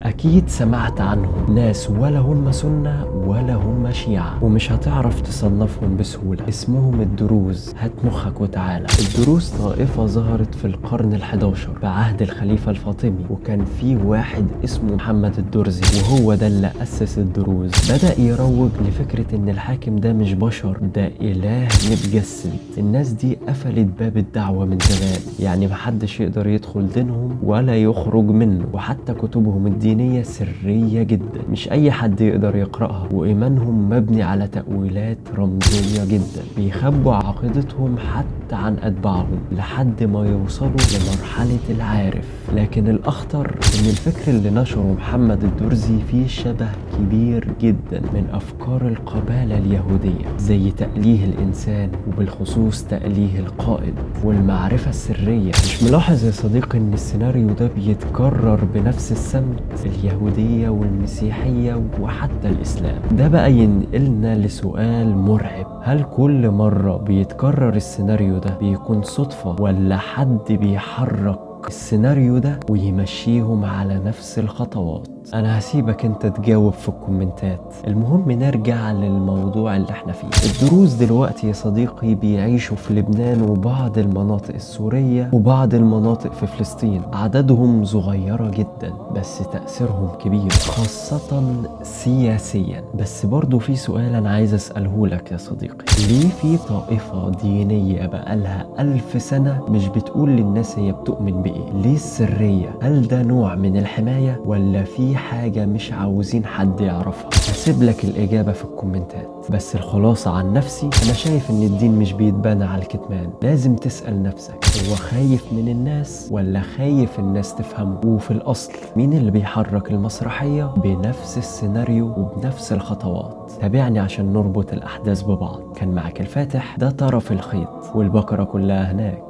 أكيد سمعت عنهم، ناس ولا هم سنة ولا هم شيعة، ومش هتعرف تصنفهم بسهولة. اسمهم الدروز. هات مخك وتعالى. الدروز طائفة ظهرت في القرن ال11 بعهد الخليفة الفاطمي، وكان في واحد اسمه محمد الدرزي، وهو ده اللي أسس الدروز. بدأ يروج لفكرة إن الحاكم ده مش بشر، ده إله متجسد. الناس دي قفلت باب الدعوة من زمان، يعني محدش يقدر يدخل دينهم ولا يخرج منه، وحتى كتبهم الدينية سرية جدا، مش أي حد يقدر يقرأها، وإيمانهم مبني على تأويلات رمزية جدا. بيخبوا عقيدتهم حتى عن أتباعهم لحد ما يوصلوا لمرحلة العارف. لكن الأخطر إن الفكر اللي نشره محمد الدرزي فيه شبه كبير جدا من أفكار القبالة اليهودية، زي تأليه الإنسان، وبالخصوص تأليه القائد والمعرفة السرية. مش ملاحظ يا صديقي إن السيناريو ده بيتكرر بنفس السمت؟ اليهودية والمسيحية وحتى الإسلام. ده بقى ينقلنا لسؤال مرعب: هل كل مرة بيتكرر السيناريو ده بيكون صدفة، ولا حد بيحرك السيناريو ده ويمشيهم على نفس الخطوات؟ انا هسيبك انت تجاوب في الكومنتات. المهم نرجع للموضوع اللي احنا فيه. الدروز دلوقتي يا صديقي بيعيشوا في لبنان وبعض المناطق السورية وبعض المناطق في فلسطين. عددهم صغيرة جدا بس تأثيرهم كبير، خاصة سياسيا. بس برضو في سؤال انا عايز اسأله لك يا صديقي: ليه في طائفة دينية بقالها 1000 سنة مش بتقول للناس هي بتؤمن بإيه؟ ليه السرية؟ هل ده نوع من الحماية، ولا في حاجة مش عاوزين حد يعرفها؟ هسيب لك الإجابة في الكومنتات. بس الخلاصة عن نفسي، أنا شايف إن الدين مش بيتبنى على الكتمان. لازم تسأل نفسك: هو خايف من الناس ولا خايف الناس تفهمه؟ وفي الأصل مين اللي بيحرك المسرحية بنفس السيناريو وبنفس الخطوات؟ تابعني عشان نربط الأحداث ببعض. كان معك الفاتح، ده طرف الخيط، والبقرة كلها هناك.